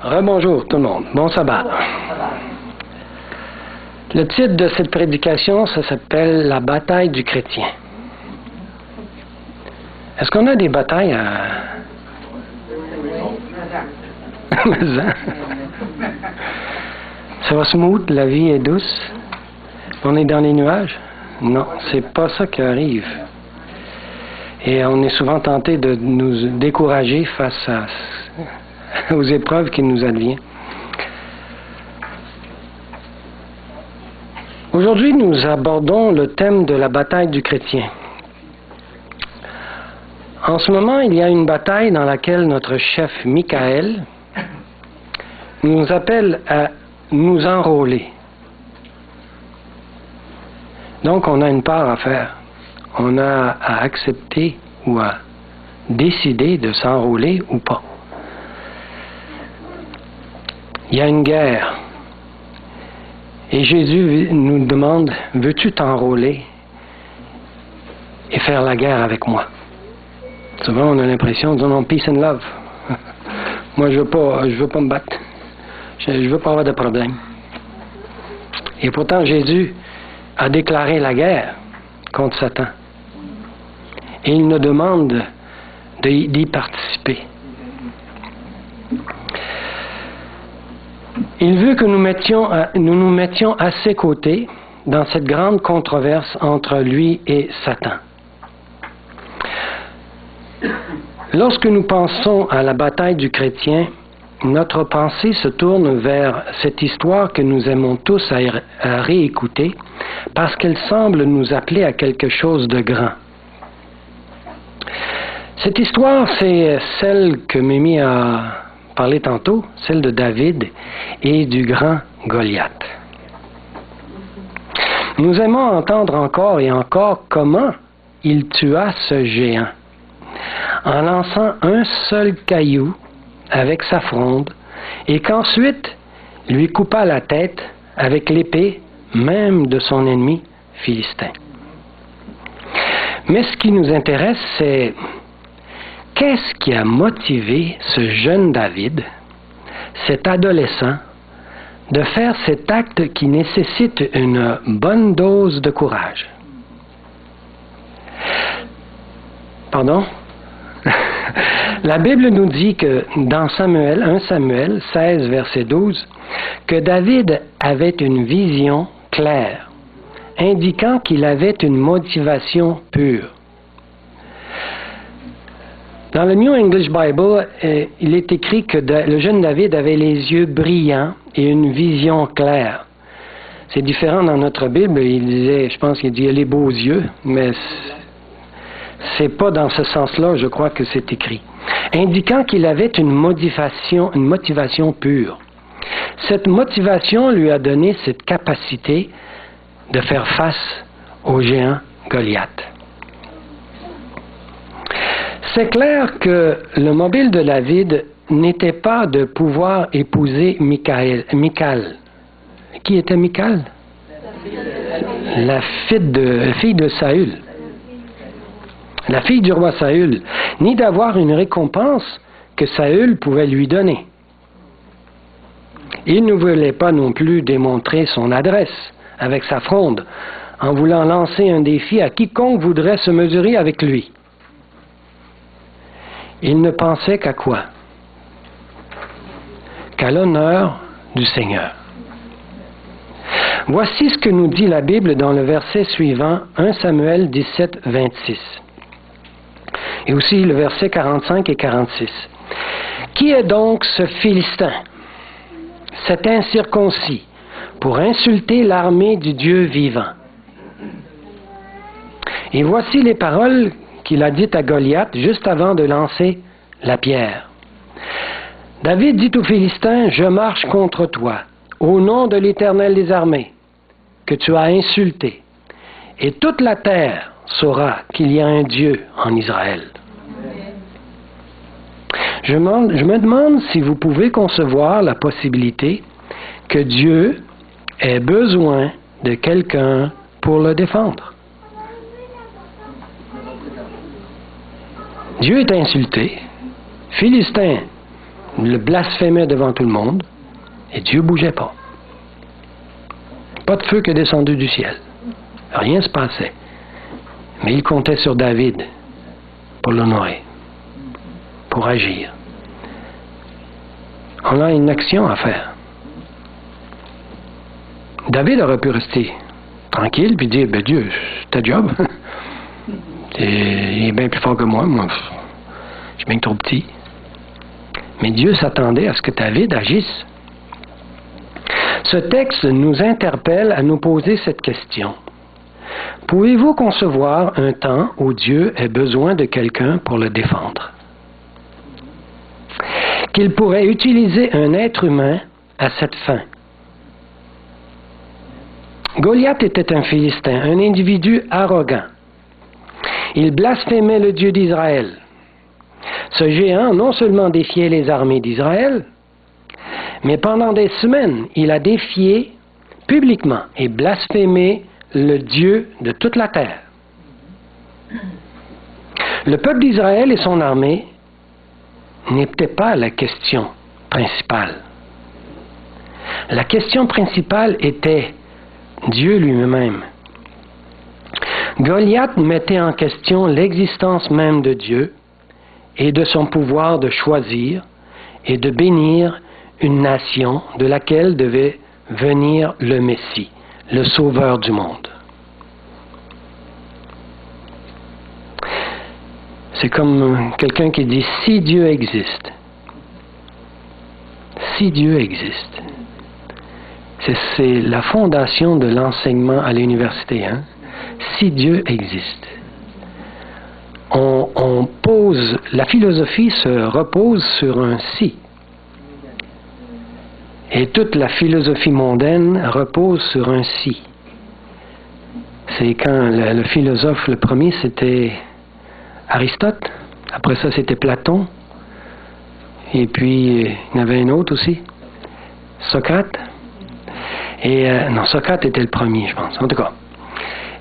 Rebonjour tout le monde. Bon sabbat. Le titre de cette prédication, ça s'appelle « La bataille du chrétien ». Est-ce qu'on a des batailles à... Ça va smooth, la vie est douce. On est dans les nuages? Non, c'est pas ça qui arrive. Et on est souvent tenté de nous décourager face aux épreuves qui nous adviennent. Aujourd'hui, nous abordons le thème de la bataille du chrétien. En ce moment, il y a une bataille dans laquelle notre chef Michael nous appelle à nous enrôler. Donc, on a une part à faire. On a à accepter ou à décider de s'enrôler ou pas. Il y a une guerre. Et Jésus nous demande, veux-tu t'enrôler et faire la guerre avec moi? Souvent, on a l'impression de dire non, peace and love. Moi, je veux pas me battre. Je veux pas avoir de problème. Et pourtant, Jésus a déclaré la guerre contre Satan. Et il nous demande d'y participer. Il veut que nous nous mettions à ses côtés dans cette grande controverse entre lui et Satan. Lorsque nous pensons à la bataille du chrétien, notre pensée se tourne vers cette histoire que nous aimons tous à réécouter parce qu'elle semble nous appeler à quelque chose de grand. Cette histoire, c'est celle que Mimi a parlé tantôt, celle de David et du grand Goliath. Nous aimons entendre encore et encore comment il tua ce géant en lançant un seul caillou avec sa fronde et qu'ensuite lui coupa la tête avec l'épée même de son ennemi philistin. Mais ce qui nous intéresse, c'est qu'est-ce qui a motivé ce jeune David, cet adolescent, de faire cet acte qui nécessite une bonne dose de courage? Pardon? La Bible nous dit que dans 1 Samuel 16, verset 12, que David avait une vision claire, indiquant qu'il avait une motivation pure. Dans le New English Bible, il est écrit que le jeune David avait les yeux brillants et une vision claire. C'est différent dans notre Bible, je pense qu'il dit les beaux yeux, mais c'est pas dans ce sens-là, je crois que c'est écrit. Indiquant qu'il avait une motivation pure. Cette motivation lui a donné cette capacité de faire face au géant Goliath. C'est clair que le mobile de David n'était pas de pouvoir épouser Michal. Qui était Michal? La fille de Saül. La fille du roi Saül, ni d'avoir une récompense que Saül pouvait lui donner. Il ne voulait pas non plus démontrer son adresse avec sa fronde en voulant lancer un défi à quiconque voudrait se mesurer avec lui. Il ne pensait qu'à quoi? Qu'à l'honneur du Seigneur. Voici ce que nous dit la Bible dans le verset suivant, 1 Samuel 17, 26. Et aussi le verset 45 et 46. Qui est donc ce Philistin, cet incirconcis, pour insulter l'armée du Dieu vivant? Et voici les paroles qu'il a dites à Goliath juste avant de lancer la pierre. David dit aux Philistins, « Je marche contre toi, au nom de l'Éternel des armées, que tu as insulté, et toute la terre saura qu'il y a un Dieu en Israël. » Je me demande si vous pouvez concevoir la possibilité que Dieu ait besoin de quelqu'un pour le défendre. Dieu est insulté. Philistin le blasphémait devant tout le monde, et Dieu ne bougeait pas. Pas de feu qui est descendu du ciel. Rien ne se passait. Mais il comptait sur David pour l'honorer, pour agir. On a une action à faire. David aurait pu rester tranquille puis dire, ben Dieu, c'est ta job. Il est bien plus fort que moi. Moi, je suis bien trop petit. Mais Dieu s'attendait à ce que David agisse. Ce texte nous interpelle à nous poser cette question. Pouvez-vous concevoir un temps où Dieu ait besoin de quelqu'un pour le défendre? Qu'il pourrait utiliser un être humain à cette fin. Goliath était un Philistin, un individu arrogant. Il blasphémait le Dieu d'Israël. Ce géant non seulement défiait les armées d'Israël, mais pendant des semaines, il a défié publiquement et blasphémé le Dieu de toute la terre. Le peuple d'Israël et son armée n'était pas la question principale. La question principale était Dieu lui-même. Goliath mettait en question l'existence même de Dieu et de son pouvoir de choisir et de bénir une nation de laquelle devait venir le Messie, le Sauveur du monde. C'est comme quelqu'un qui dit « si Dieu existe ». Si Dieu existe. C'est la fondation de l'enseignement à l'université. Hein? Si Dieu existe. On pose, la philosophie se repose sur un si. Et toute la philosophie mondaine repose sur un si. C'est quand le philosophe, le premier, c'était Aristote. Après ça, c'était Platon. Et puis, il y en avait un autre aussi. Socrate. Et, non, Socrate était le premier, je pense. En tout cas.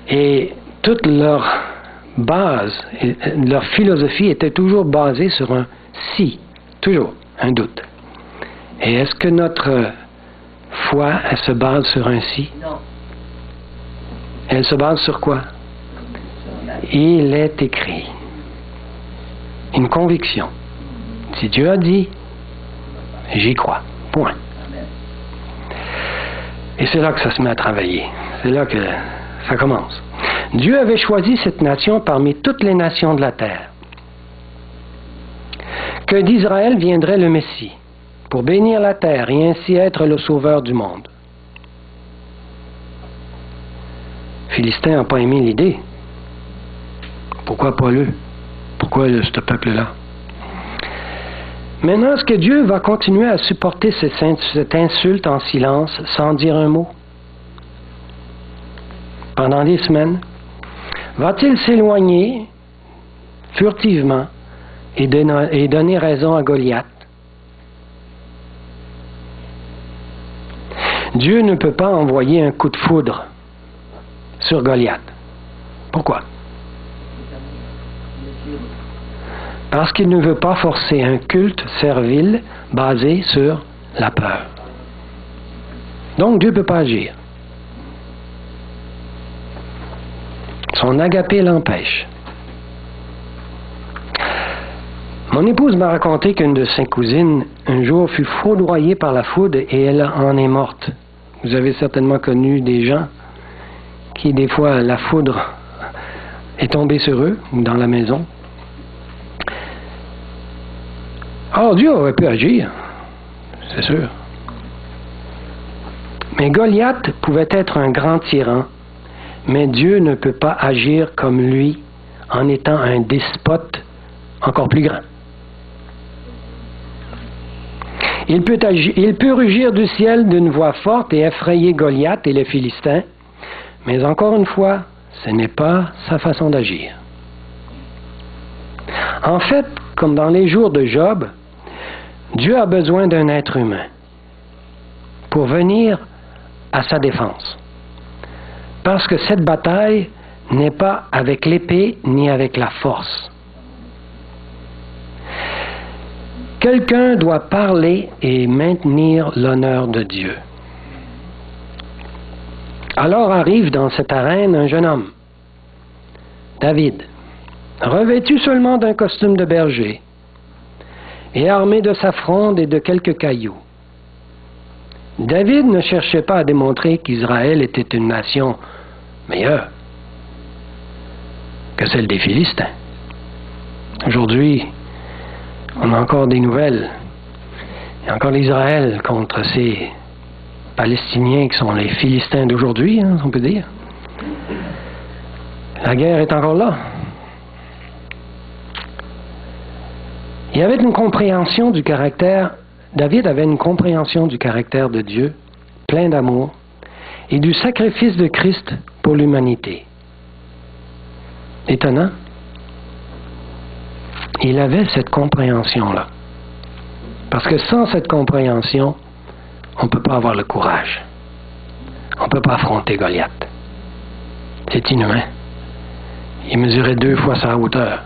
Et toute leur base, leur philosophie était toujours basée sur un si. Toujours un doute. Et est-ce que notre foi, elle se base sur un si? Non. Elle se base sur quoi? Il est écrit. Une conviction. Si Dieu a dit, j'y crois. Point. Et c'est là que ça se met à travailler. C'est là que ça commence. Dieu avait choisi cette nation parmi toutes les nations de la terre. Que d'Israël viendrait le Messie, pour bénir la terre et ainsi être le sauveur du monde. Philistin n'a pas aimé l'idée. Pourquoi pas eux? Pourquoi ce peuple-là? Maintenant, est-ce que Dieu va continuer à supporter cette insulte en silence sans dire un mot? Pendant des semaines? Va-t-il s'éloigner furtivement et donner raison à Goliath? Dieu ne peut pas envoyer un coup de foudre sur Goliath. Pourquoi? Parce qu'il ne veut pas forcer un culte servile basé sur la peur. Donc Dieu ne peut pas agir. Son agapé l'empêche. Mon épouse m'a raconté qu'une de ses cousines, un jour, fut foudroyée par la foudre et elle en est morte. Vous avez certainement connu des gens qui, des fois, la foudre est tombée sur eux ou dans la maison. Or, Dieu aurait pu agir, c'est sûr. Mais Goliath pouvait être un grand tyran, mais Dieu ne peut pas agir comme lui en étant un despote encore plus grand. Il peut rugir du ciel d'une voix forte et effrayer Goliath et les Philistins, mais encore une fois, ce n'est pas sa façon d'agir. En fait, comme dans les jours de Job, Dieu a besoin d'un être humain pour venir à sa défense. Parce que cette bataille n'est pas avec l'épée ni avec la force. Quelqu'un doit parler et maintenir l'honneur de Dieu. Alors arrive dans cette arène un jeune homme, David, revêtu seulement d'un costume de berger et armé de sa fronde et de quelques cailloux. David ne cherchait pas à démontrer qu'Israël était une nation meilleure que celle des Philistins. Aujourd'hui, on a encore des nouvelles. Il y a encore l'Israël contre ces Palestiniens qui sont les Philistins d'aujourd'hui, hein, on peut dire. La guerre est encore là. Il y avait une compréhension du caractère, David avait une compréhension du caractère de Dieu, plein d'amour, et du sacrifice de Christ pour l'humanité. Étonnant. Il avait cette compréhension-là. Parce que sans cette compréhension, on ne peut pas avoir le courage. On ne peut pas affronter Goliath. C'est inhumain. Il mesurait 2 fois sa hauteur.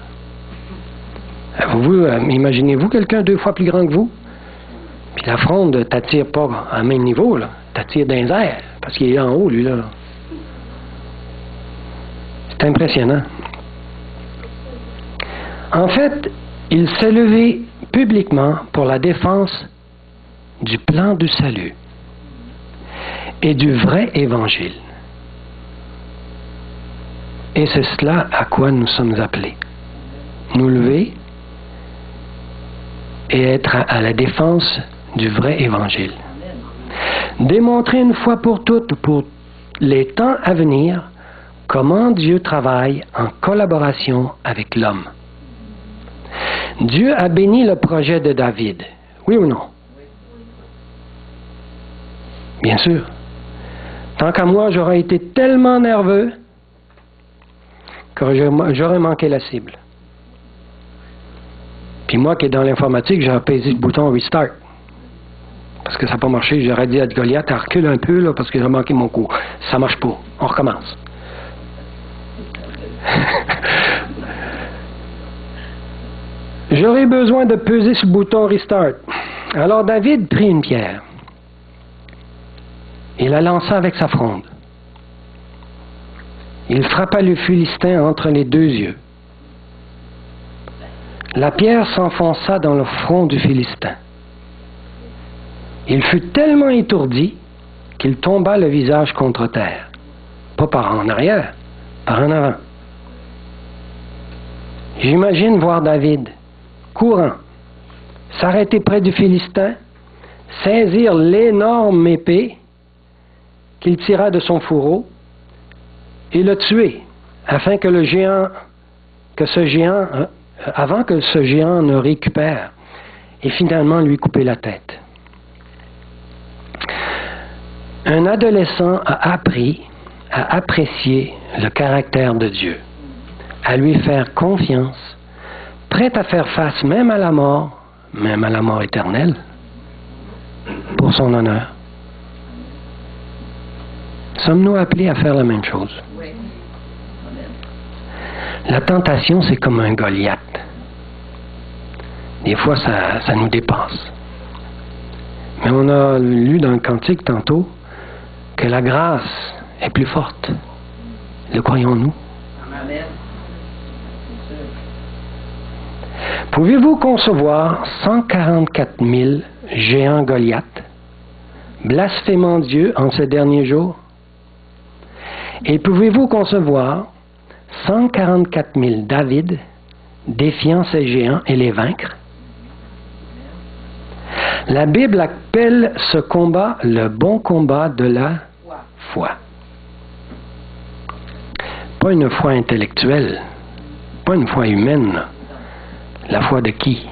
Imaginez-vous quelqu'un 2 fois plus grand que vous? Puis la fronde ne t'attire pas à même niveau, là. T'attire dans les airs, parce qu'il est en haut, lui, là. C'est impressionnant. En fait, il s'est levé publiquement pour la défense du plan du salut et du vrai évangile. Et c'est cela à quoi nous sommes appelés. Nous lever et être à la défense du vrai évangile. Démontrer une fois pour toutes, pour les temps à venir, comment Dieu travaille en collaboration avec l'homme. Dieu a béni le projet de David. Oui ou non? Bien sûr. Tant qu'à moi, j'aurais été tellement nerveux que j'aurais manqué la cible. Puis moi qui est dans l'informatique, j'aurais pesé le bouton Restart. Parce que ça n'a pas marché, j'aurais dit à Goliath, recule un peu là, parce que j'ai manqué mon coup. Ça ne marche pas. On recommence. J'aurais besoin de peser sur le bouton Restart. Alors David prit une pierre. Il la lança avec sa fronde. Il frappa le Philistin entre les 2 yeux. La pierre s'enfonça dans le front du Philistin. Il fut tellement étourdi qu'il tomba le visage contre terre. Pas par en arrière, par en avant. J'imagine voir David, courant, s'arrêter près du Philistin, saisir l'énorme épée qu'il tira de son fourreau et le tuer, afin que avant que ce géant ne récupère, et finalement lui couper la tête. Un adolescent a appris à apprécier le caractère de Dieu, à lui faire confiance, prêt à faire face même à la mort éternelle, pour son honneur. Sommes-nous appelés à faire la même chose? Oui. La tentation, c'est comme un Goliath. Des fois, ça nous dépasse. Mais on a lu dans le Cantique tantôt que la grâce est plus forte. Le croyons-nous? Amen. Pouvez-vous concevoir 144 000 géants Goliath, blasphémant Dieu en ces derniers jours? Et pouvez-vous concevoir 144 000 David défiant ces géants et les vaincre? La Bible appelle ce combat le bon combat de la foi. Pas une foi intellectuelle, pas une foi humaine. La foi de qui?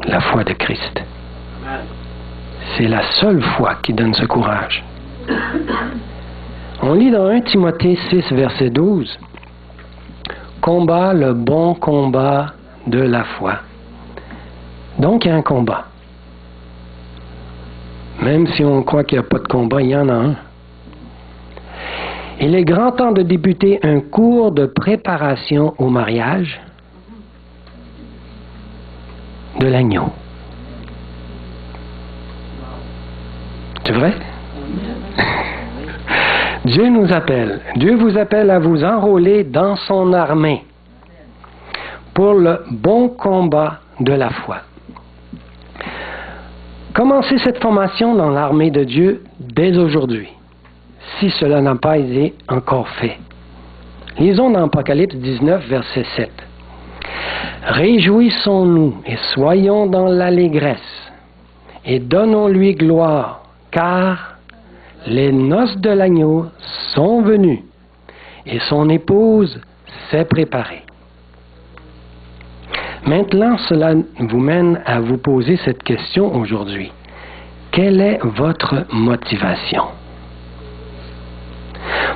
La foi de Christ. C'est la seule foi qui donne ce courage. On lit dans 1 Timothée 6, verset 12, « Combat le bon combat de la foi. » Donc, il y a un combat. Même si on croit qu'il n'y a pas de combat, il y en a un. Il est grand temps de débuter un cours de préparation au mariage de l'agneau. C'est vrai? Dieu nous appelle. Dieu vous appelle à vous enrôler dans son armée pour le bon combat de la foi. Commencez cette formation dans l'armée de Dieu dès aujourd'hui, si cela n'a pas été encore fait. Lisons dans Apocalypse 19, verset 7. Réjouissons-nous et soyons dans l'allégresse et donnons-lui gloire, car les noces de l'agneau sont venues et son épouse s'est préparée. Maintenant, cela vous mène à vous poser cette question aujourd'hui. Quelle est votre motivation?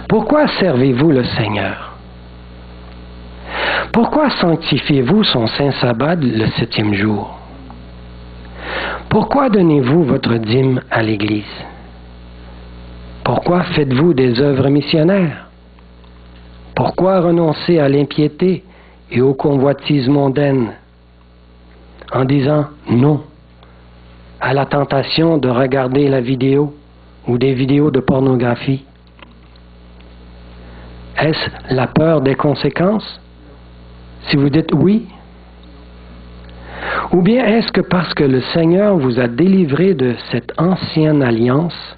Pourquoi servez-vous le Seigneur? Pourquoi sanctifiez-vous son saint sabbat le 7e jour? Pourquoi donnez-vous votre dîme à l'Église? Pourquoi faites-vous des œuvres missionnaires? Pourquoi renoncer à l'impiété et aux convoitises mondaines en disant non à la tentation de regarder la vidéo ou des vidéos de pornographie? Est-ce la peur des conséquences? Si vous dites oui, ou bien est-ce que parce que le Seigneur vous a délivré de cette ancienne alliance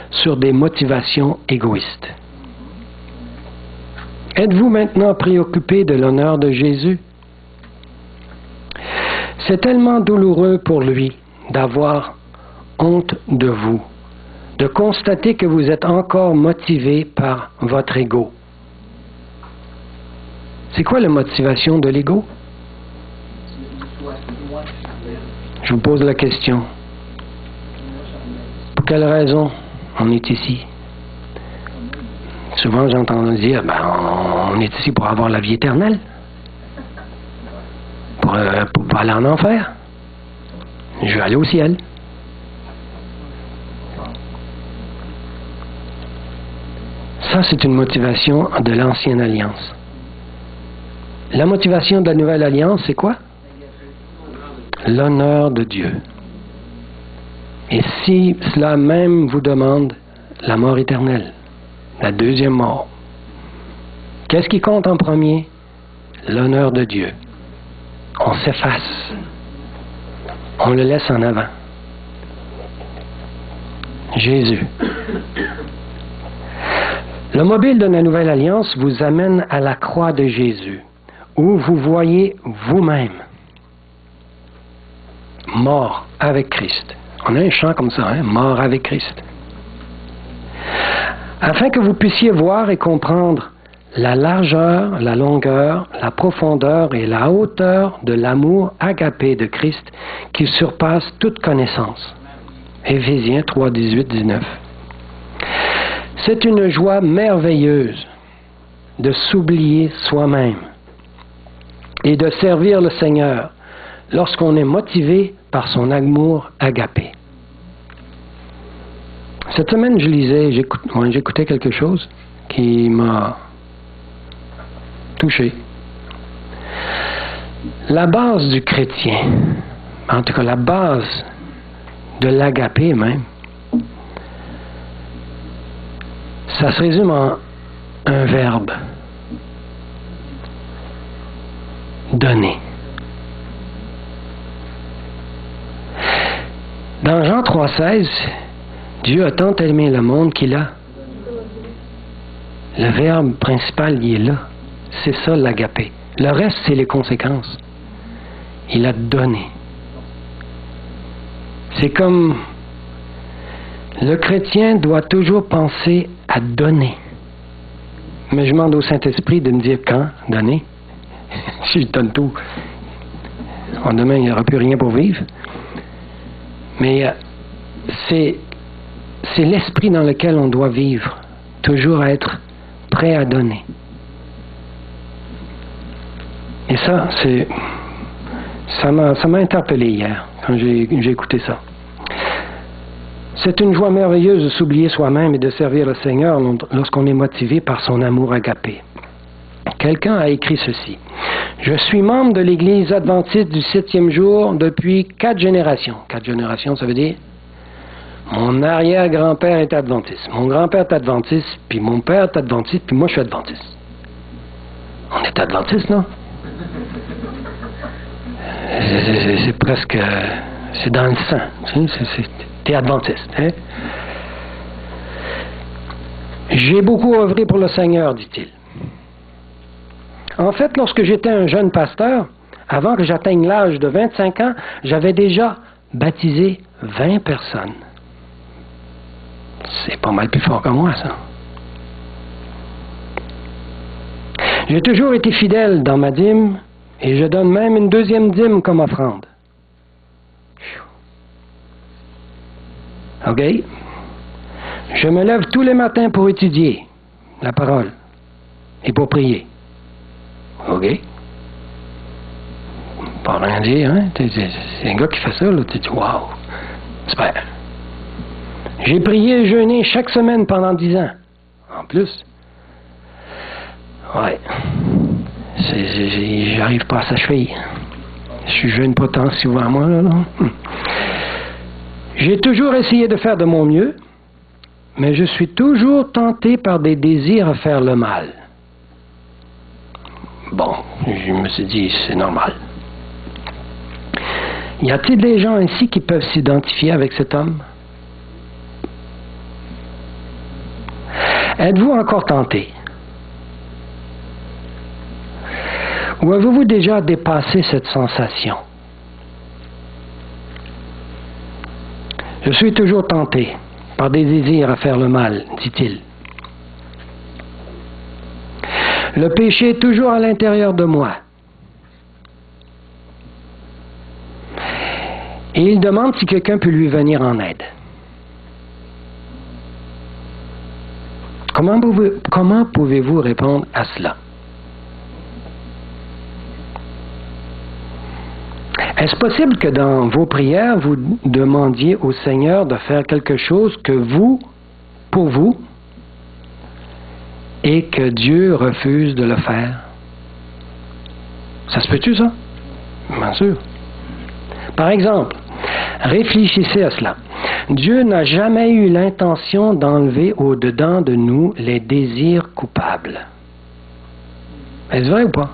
sur des motivations égoïstes? Êtes-vous maintenant préoccupé de l'honneur de Jésus? C'est tellement douloureux pour lui d'avoir honte de vous, de constater que vous êtes encore motivé par votre ego. C'est quoi la motivation de l'ego? Je vous pose la question. Pour quelle raison on est ici? Souvent, j'entends dire, on est ici pour avoir la vie éternelle, pour pas aller en enfer. Je veux aller au ciel. Ça, c'est une motivation de l'ancienne alliance. La motivation de la nouvelle alliance, c'est quoi? L'honneur de Dieu. Et si cela même vous demande la mort éternelle, la deuxième mort, qu'est-ce qui compte en premier? L'honneur de Dieu. On s'efface. On le laisse en avant. Jésus. Le mobile de la nouvelle alliance vous amène à la croix de Jésus, où vous voyez vous-même mort avec Christ. On a un chant comme ça, hein? Mort avec Christ. Afin que vous puissiez voir et comprendre la largeur, la longueur, la profondeur et la hauteur de l'amour agapé de Christ qui surpasse toute connaissance. Éphésiens 3, 18, 19. C'est une joie merveilleuse de s'oublier soi-même et de servir le Seigneur lorsqu'on est motivé par son amour agapé. Cette semaine, je lisais, j'écoutais quelque chose qui m'a touché. La base du chrétien, en tout cas la base de l'agapé même, ça se résume en un verbe. Donner. Dans Jean 3,16, Dieu a tant aimé le monde qu'il a. Le verbe principal, il est là. C'est ça l'agapé. Le reste, c'est les conséquences. Il a donné. C'est comme le chrétien doit toujours penser à donner. Mais je demande au Saint-Esprit de me dire quand donner. Si je donne tout, demain, il n'y aura plus rien pour vivre. Mais c'est l'esprit dans lequel on doit vivre. Toujours être prêt à donner. Et ça m'a interpellé hier, quand j'ai écouté ça. C'est une joie merveilleuse de s'oublier soi-même et de servir le Seigneur lorsqu'on est motivé par son amour agapé. Quelqu'un a écrit ceci. Je suis membre de l'Église adventiste du 7e jour depuis 4 générations. 4 générations, ça veut dire Mon arrière-grand-père est adventiste. Mon grand-père est adventiste, puis mon père est adventiste, puis moi je suis adventiste. On est adventiste, non? C'est presque... c'est dans le sang. T'es adventiste, hein? J'ai beaucoup œuvré pour le Seigneur, dit-il. En fait, lorsque j'étais un jeune pasteur, avant que j'atteigne l'âge de 25 ans, j'avais déjà baptisé 20 personnes. C'est pas mal plus fort que moi, ça. J'ai toujours été fidèle dans ma dîme et je donne même une deuxième dîme comme offrande. OK? Je me lève tous les matins pour étudier la parole et pour prier. OK? Pas rien dire, hein? C'est un gars qui fait ça, là. Tu dis, wow, super. J'ai prié et jeûné chaque semaine pendant 10 ans. En plus. Ouais. J'arrive pas à s'achever. Je jeûne pas tant souvent, moi, là. J'ai toujours essayé de faire de mon mieux, mais je suis toujours tenté par des désirs à faire le mal. Bon, je me suis dit, c'est normal. Y a-t-il des gens ici qui peuvent s'identifier avec cet homme? Êtes-vous encore tenté? Ou avez-vous déjà dépassé cette sensation? Je suis toujours tenté par des désirs à faire le mal, dit-il. Le péché est toujours à l'intérieur de moi. Et il demande si quelqu'un peut lui venir en aide. Comment pouvez-vous répondre à cela? Est-ce possible que dans vos prières, vous demandiez au Seigneur de faire quelque chose que vous, pour vous, et que Dieu refuse de le faire? Ça se peut-tu, ça? Bien sûr. Par exemple, réfléchissez à cela. Dieu n'a jamais eu l'intention d'enlever au-dedans de nous les désirs coupables. Est-ce vrai ou pas?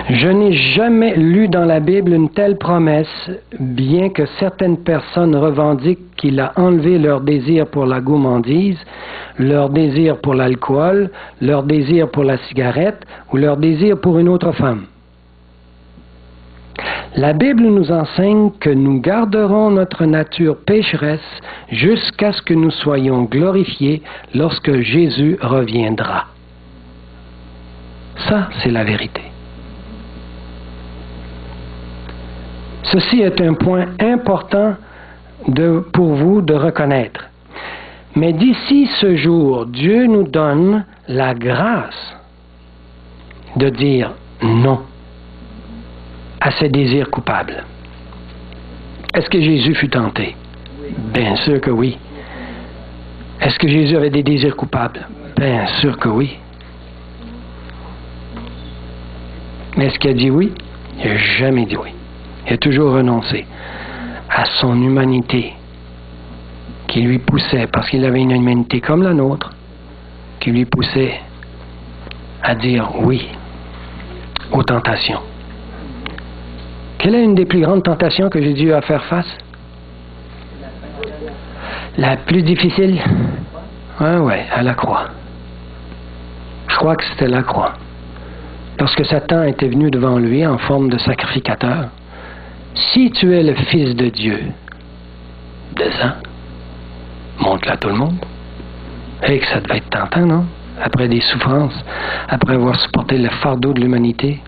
Je n'ai jamais lu dans la Bible une telle promesse, bien que certaines personnes revendiquent qu'il a enlevé leur désir pour la gourmandise, leur désir pour l'alcool, leur désir pour la cigarette ou leur désir pour une autre femme. La Bible nous enseigne que nous garderons notre nature pécheresse jusqu'à ce que nous soyons glorifiés lorsque Jésus reviendra. Ça, c'est la vérité. Ceci est un point important pour vous de reconnaître. Mais d'ici ce jour, Dieu nous donne la grâce de dire non à ses désirs coupables. Est-ce que Jésus fut tenté? Bien sûr que oui. Est-ce que Jésus avait des désirs coupables? Bien sûr que oui. Mais est-ce qu'il a dit oui? Il n'a jamais dit oui. Il a toujours renoncé à son humanité qui lui poussait, parce qu'il avait une humanité comme la nôtre, qui lui poussait à dire oui aux tentations. Quelle est une des plus grandes tentations que j'ai dû faire face? La plus difficile? Oui, à la croix. Je crois que c'était la croix. Lorsque Satan était venu devant lui en forme de sacrificateur, si tu es le Fils de Dieu, descends, montre-le à tout le monde. Et que ça devait être tentant, non? Après des souffrances, après avoir supporté le fardeau de l'humanité,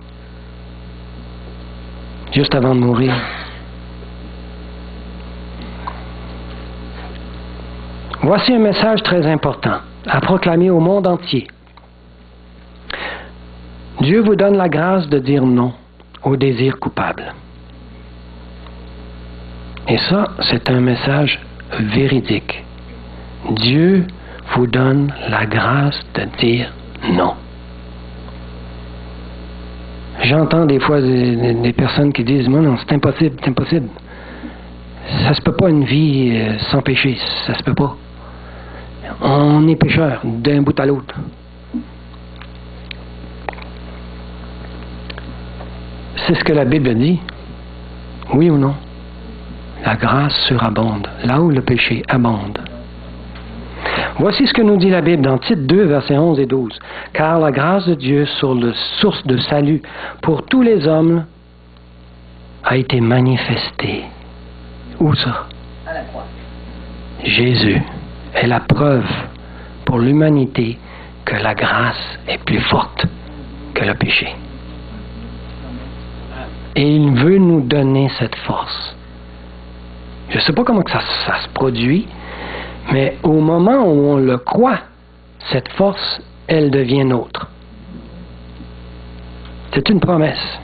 juste avant de mourir. Voici un message très important à proclamer au monde entier. Dieu vous donne la grâce de dire non aux désirs coupables. Et ça, c'est un message véridique. Dieu vous donne la grâce de dire non. J'entends des fois des personnes qui disent, non, c'est impossible, c'est impossible. Ça se peut pas une vie sans péché, ça se peut pas. On est pécheurs d'un bout à l'autre. C'est ce que la Bible dit. Oui ou non? La grâce surabonde, là où le péché abonde. Voici ce que nous dit la Bible dans Tite 2, versets 11 et 12. Car la grâce de Dieu sur la source de salut pour tous les hommes a été manifestée. Où ça? À la croix. Jésus est la preuve pour l'humanité que la grâce est plus forte que le péché. Et il veut nous donner cette force. Je ne sais pas comment ça se produit, mais au moment où on le croit, cette force, elle devient nôtre. C'est une promesse.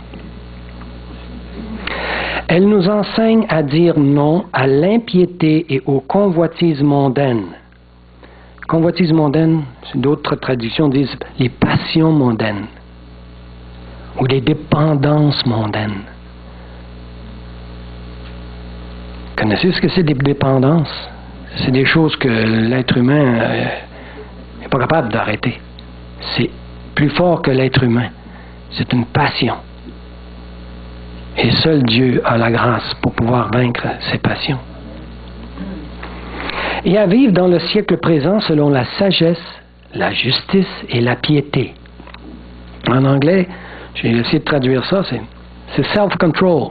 Elle nous enseigne à dire non à l'impiété et aux convoitises mondaines. Convoitises mondaines, d'autres traductions disent les passions mondaines ou les dépendances mondaines. Connaissez ce que c'est des dépendances? C'est des choses que l'être humain n'est pas capable d'arrêter. C'est plus fort que l'être humain. C'est une passion. Et seul Dieu a la grâce pour pouvoir vaincre ces passions. Et à vivre dans le siècle présent selon la sagesse, la justice et la piété. En anglais, j'ai essayé de traduire ça, c'est self-control.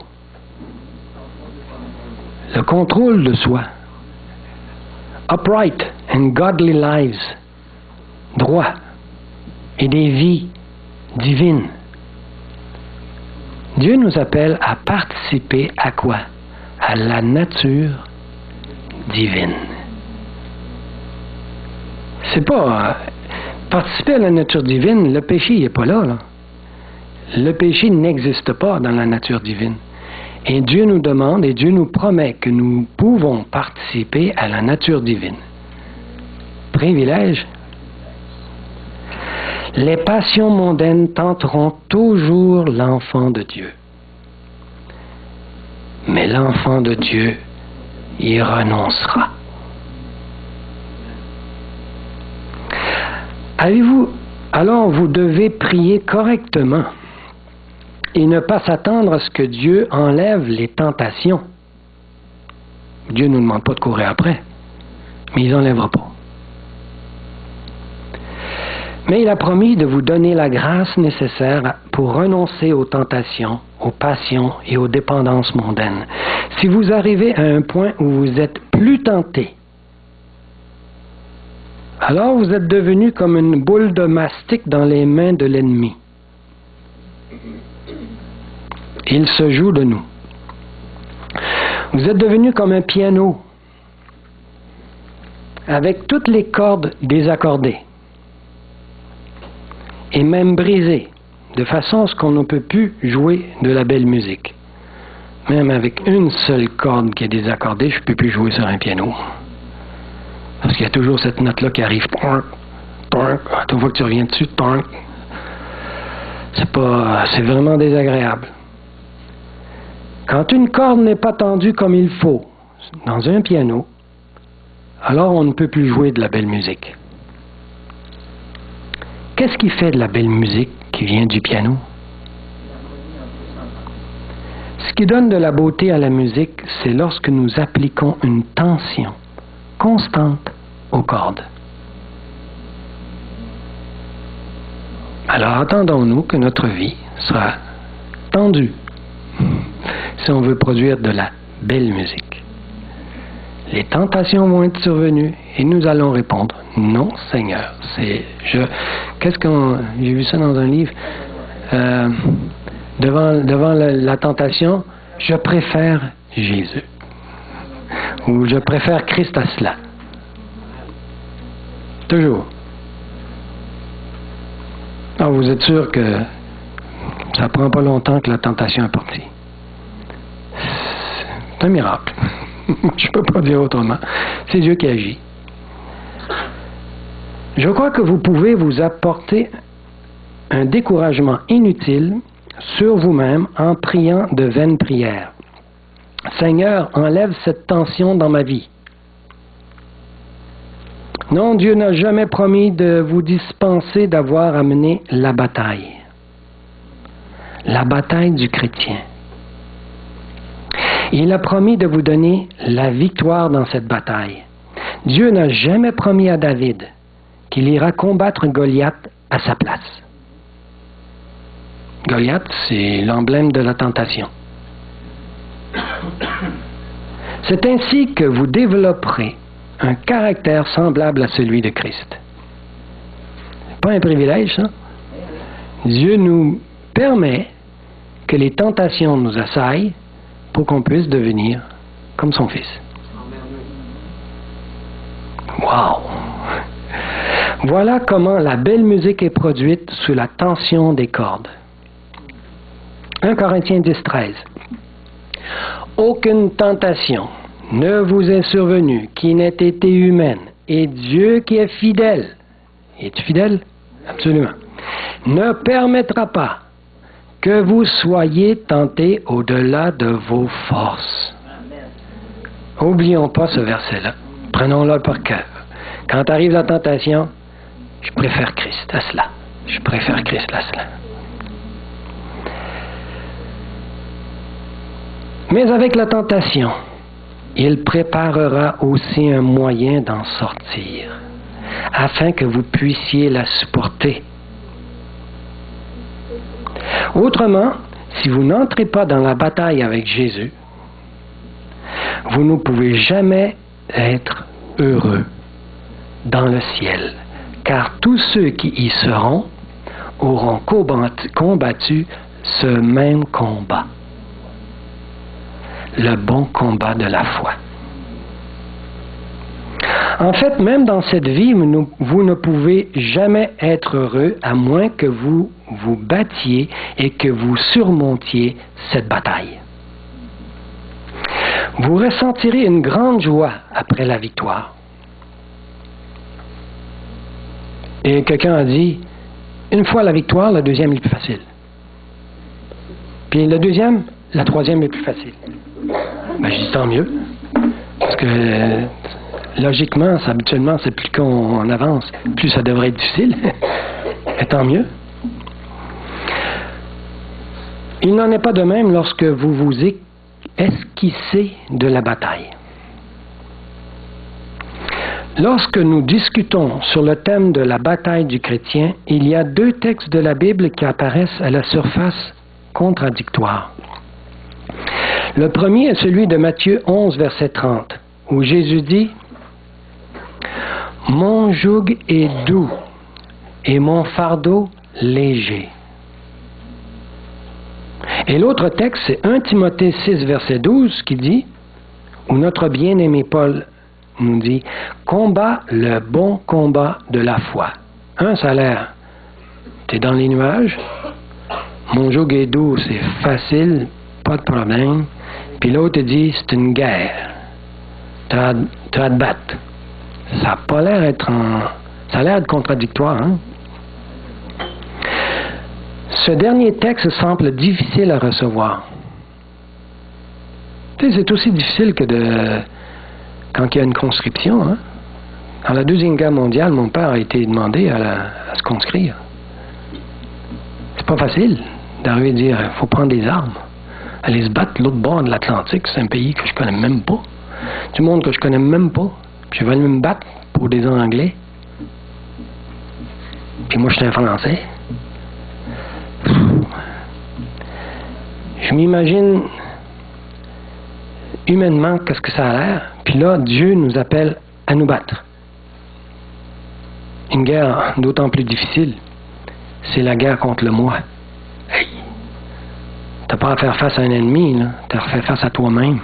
Le contrôle de soi. Upright and godly lives. Droit. Et des vies divines. Dieu nous appelle à participer à quoi? À la nature divine. C'est pas participer à la nature divine, le péché n'est pas là. Le péché n'existe pas dans la nature divine. Et Dieu nous demande et Dieu nous promet que nous pouvons participer à la nature divine. Privilège. Les passions mondaines tenteront toujours l'enfant de Dieu. Mais l'enfant de Dieu y renoncera. Alors vous devez prier correctement et ne pas s'attendre à ce que Dieu enlève les tentations. Dieu ne nous demande pas de courir après, mais il n'enlèvera pas. Mais il a promis de vous donner la grâce nécessaire pour renoncer aux tentations, aux passions et aux dépendances mondaines. Si vous arrivez à un point où vous êtes plus tenté, alors vous êtes devenu comme une boule de mastic dans les mains de l'ennemi. Il se joue de nous. Vous êtes devenu comme un piano avec toutes les cordes désaccordées et même brisées, de façon à ce qu'on ne peut plus jouer de la belle musique. Même avec une seule corde qui est désaccordée, je ne peux plus jouer sur un piano. Parce qu'il y a toujours cette note-là qui arrive. À toute fois que tu reviens dessus, c'est vraiment désagréable. Quand une corde n'est pas tendue comme il faut dans un piano, alors on ne peut plus jouer de la belle musique. Qu'est-ce qui fait de la belle musique qui vient du piano? Ce qui donne de la beauté à la musique, c'est lorsque nous appliquons une tension constante aux cordes. Alors attendons-nous que notre vie soit tendue si on veut produire de la belle musique. Les tentations vont être survenues et nous allons répondre non, Seigneur. J'ai vu ça dans un livre. Devant la tentation, je préfère Jésus. Ou je préfère Christ à cela. Toujours. Alors vous êtes sûr que ça ne prend pas longtemps que la tentation est partie. C'est un miracle. Je ne peux pas dire autrement. C'est Dieu qui agit. Je crois que vous pouvez vous apporter un découragement inutile sur vous-même en priant de vaines prières. Seigneur, enlève cette tension dans ma vie. Non, Dieu n'a jamais promis de vous dispenser d'avoir à mener la bataille. La bataille du chrétien. Il a promis de vous donner la victoire dans cette bataille. Dieu n'a jamais promis à David qu'il ira combattre Goliath à sa place. Goliath, c'est l'emblème de la tentation. C'est ainsi que vous développerez un caractère semblable à celui de Christ. C'est pas un privilège, ça. Dieu nous permet que les tentations nous assaillent pour qu'on puisse devenir comme son Fils. Wow! Voilà comment la belle musique est produite sous la tension des cordes. 1 Corinthiens 10, 13. Aucune tentation ne vous est survenue qui n'ait été humaine, et Dieu qui est fidèle, est-tu fidèle? Absolument, ne permettra pas que vous soyez tentés au-delà de vos forces. Oublions pas ce verset-là. Prenons-le par cœur. Quand arrive la tentation, je préfère Christ à cela. Je préfère Christ à cela. Mais avec la tentation, il préparera aussi un moyen d'en sortir, afin que vous puissiez la supporter. Autrement, si vous n'entrez pas dans la bataille avec Jésus, vous ne pouvez jamais être heureux dans le ciel, car tous ceux qui y seront auront combattu ce même combat, le bon combat de la foi. En fait, même dans cette vie, vous ne pouvez jamais être heureux à moins que vous vous battiez et que vous surmontiez cette bataille. Vous ressentirez une grande joie après la victoire. Et quelqu'un a dit, une fois la victoire, la deuxième est plus facile. Puis la deuxième, la troisième est plus facile. Ben, je dis tant mieux. Parce que logiquement, habituellement, c'est plus qu'on avance, plus ça devrait être difficile. Et tant mieux. Il n'en est pas de même lorsque vous vous esquissez de la bataille. Lorsque nous discutons sur le thème de la bataille du chrétien, il y a deux textes de la Bible qui apparaissent à la surface contradictoires. Le premier est celui de Matthieu 11, verset 30, où Jésus dit « Mon joug est doux et mon fardeau léger. » Et l'autre texte, c'est 1 Timothée 6, verset 12, qui dit, où notre bien-aimé Paul nous dit, « Combat le bon combat de la foi. » Un, ça a l'air, t'es dans les nuages, mon joug est doux, c'est facile, pas de problème. Puis l'autre te dit, c'est une guerre. T'as à te battre. Ça n'a pas l'air d'être ça a l'air d'être contradictoire, hein? Ce dernier texte semble difficile à recevoir. Tu sais, c'est aussi difficile que quand il y a une conscription, hein? Dans la Deuxième Guerre mondiale, mon père a été demandé à se conscrire. C'est pas facile d'arriver à dire, il faut prendre des armes. Aller se battre de l'autre bord de l'Atlantique, c'est un pays que je connais même pas. Du monde que je connais même pas. Puis je vais aller me battre pour des Anglais. Puis moi, je suis un Français. Je m'imagine humainement qu'est-ce que ça a l'air. Puis là, Dieu nous appelle à nous battre. Une guerre d'autant plus difficile, c'est la guerre contre le moi. Hey! T'as pas à faire face à un ennemi, là. T'as à faire face à toi-même.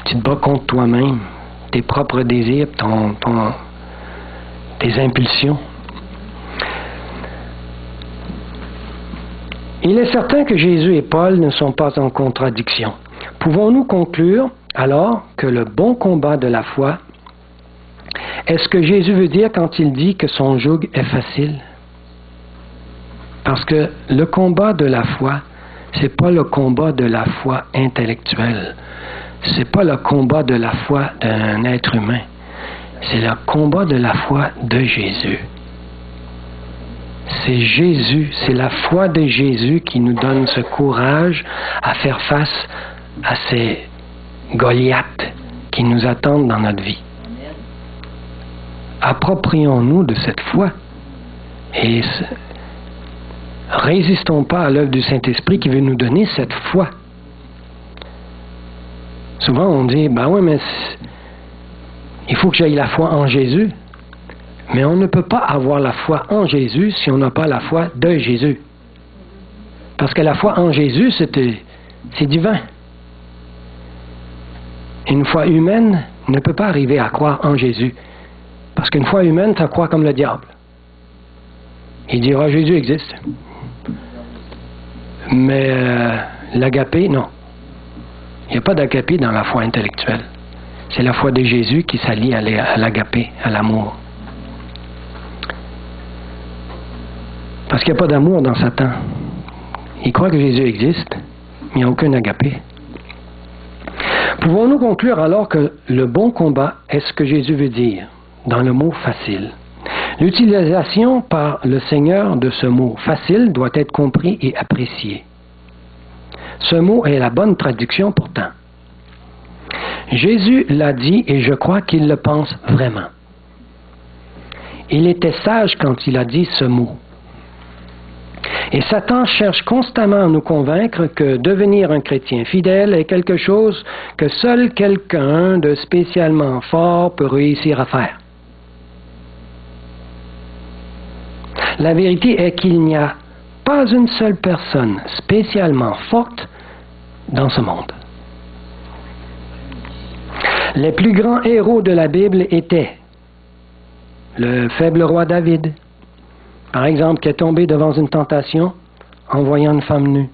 Tu te bats contre toi-même, tes propres désirs, tes impulsions. Il est certain que Jésus et Paul ne sont pas en contradiction. Pouvons-nous conclure alors que le bon combat de la foi est ce que Jésus veut dire quand il dit que son joug est facile? Parce que le combat de la foi, c'est pas le combat de la foi intellectuelle. C'est pas le combat de la foi d'un être humain. C'est le combat de la foi de Jésus. C'est Jésus, c'est la foi de Jésus qui nous donne ce courage à faire face à ces Goliaths qui nous attendent dans notre vie. Approprions-nous de cette foi et résistons pas à l'œuvre du Saint-Esprit qui veut nous donner cette foi. Souvent on dit, ben oui, mais il faut que j'aie la foi en Jésus. Mais on ne peut pas avoir la foi en Jésus si on n'a pas la foi de Jésus. Parce que la foi en Jésus, c'est divin. Une foi humaine ne peut pas arriver à croire en Jésus. Parce qu'une foi humaine, ça croit comme le diable. Il dira Jésus existe. Mais l'agapé, non. Il n'y a pas d'agapé dans la foi intellectuelle. C'est la foi de Jésus qui s'allie à l'agapé, à l'amour. Parce qu'il n'y a pas d'amour dans Satan. Il croit que Jésus existe, mais il n'y a aucun agapé. Pouvons-nous conclure alors que le bon combat est ce que Jésus veut dire dans le mot facile? L'utilisation par le Seigneur de ce mot facile doit être compris et apprécié. Ce mot est la bonne traduction pourtant. Jésus l'a dit et je crois qu'il le pense vraiment. Il était sage quand il a dit ce mot. Et Satan cherche constamment à nous convaincre que devenir un chrétien fidèle est quelque chose que seul quelqu'un de spécialement fort peut réussir à faire. La vérité est qu'il n'y a pas une seule personne spécialement forte dans ce monde. Les plus grands héros de la Bible étaient le faible roi David, par exemple, qui est tombé devant une tentation en voyant une femme nue.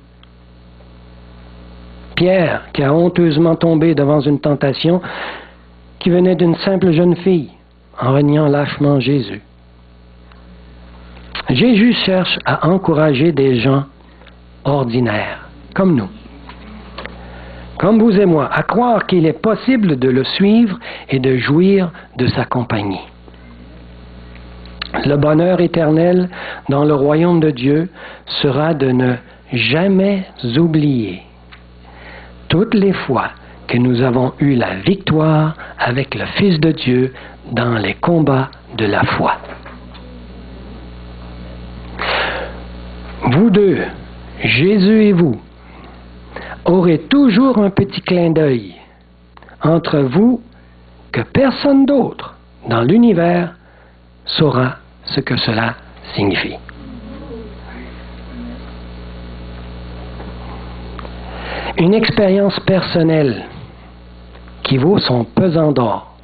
Pierre, qui a honteusement tombé devant une tentation qui venait d'une simple jeune fille en reniant lâchement Jésus. Jésus cherche à encourager des gens ordinaires, comme nous, comme vous et moi, à croire qu'il est possible de le suivre et de jouir de sa compagnie. Le bonheur éternel dans le royaume de Dieu sera de ne jamais oublier toutes les fois que nous avons eu la victoire avec le Fils de Dieu dans les combats de la foi. Vous deux, Jésus et vous, aurez toujours un petit clin d'œil entre vous que personne d'autre dans l'univers saura ce que cela signifie. Une expérience personnelle qui vaut son pesant d'or.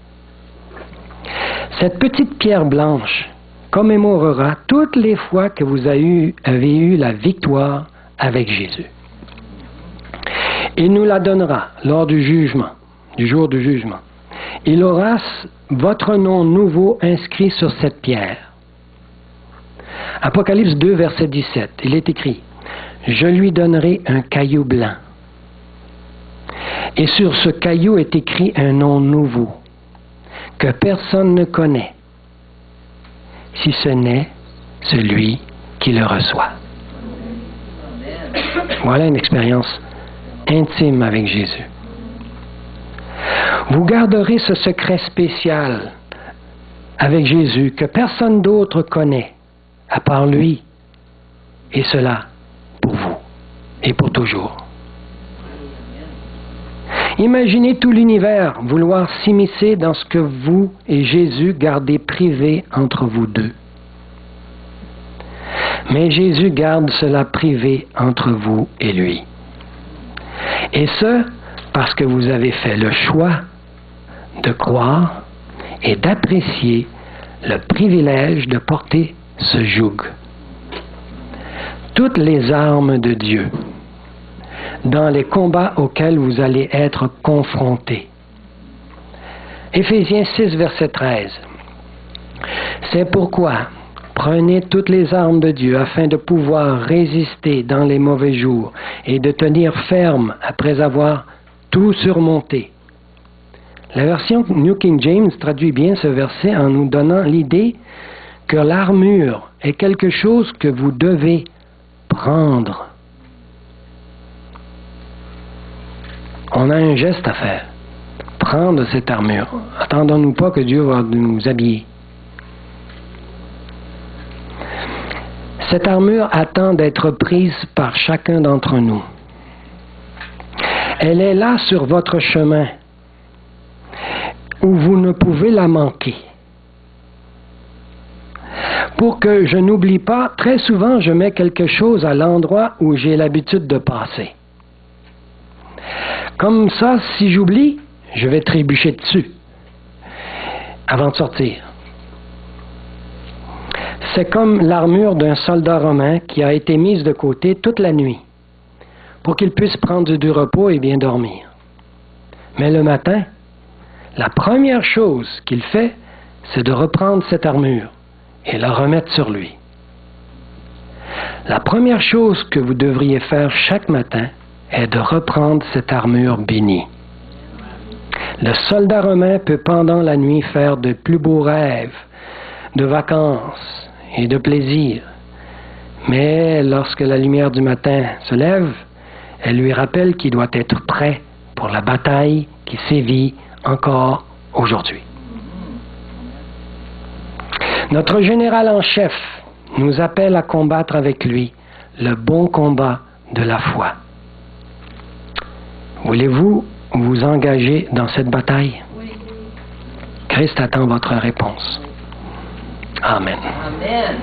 Cette petite pierre blanche commémorera toutes les fois que vous avez eu la victoire avec Jésus. Il nous la donnera lors du jugement, du jour du jugement. Il aura votre nom nouveau inscrit sur cette pierre. Apocalypse 2, verset 17, il est écrit « Je lui donnerai un caillou blanc. » Et sur ce caillou est écrit un nom nouveau, que personne ne connaît, si ce n'est celui qui le reçoit. Voilà une expérience intime avec Jésus. Vous garderez ce secret spécial avec Jésus que personne d'autre connaît, à part lui, et cela pour vous et pour toujours. Imaginez tout l'univers vouloir s'immiscer dans ce que vous et Jésus gardez privé entre vous deux. Mais Jésus garde cela privé entre vous et lui. Et ce, parce que vous avez fait le choix de croire et d'apprécier le privilège de porter ce joug. Toutes les armes de Dieu dans les combats auxquels vous allez être confrontés. Éphésiens 6, verset 13. C'est pourquoi, Prenez toutes les armes de Dieu afin de pouvoir résister dans les mauvais jours et de tenir ferme après avoir tout surmonté. La version New King James traduit bien ce verset en nous donnant l'idée que l'armure est quelque chose que vous devez prendre. On a un geste à faire. Prendre cette armure. Attendons-nous pas que Dieu va nous habiller. Cette armure attend d'être prise par chacun d'entre nous. Elle est là sur votre chemin où vous ne pouvez la manquer. Pour que je n'oublie pas, très souvent je mets quelque chose à l'endroit où j'ai l'habitude de passer. Comme ça, si j'oublie, je vais trébucher dessus avant de sortir. C'est comme l'armure d'un soldat romain qui a été mise de côté toute la nuit pour qu'il puisse prendre du repos et bien dormir. Mais le matin, la première chose qu'il fait, c'est de reprendre cette armure et la remettre sur lui. La première chose que vous devriez faire chaque matin est de reprendre cette armure bénie. Le soldat romain peut pendant la nuit faire de plus beaux rêves, de vacances et de plaisir. Mais lorsque la lumière du matin se lève, elle lui rappelle qu'il doit être prêt pour la bataille qui sévit encore aujourd'hui. Notre général en chef nous appelle à combattre avec lui le bon combat de la foi. Voulez-vous vous engager dans cette bataille? Oui. Christ attend votre réponse. Amen. Amen.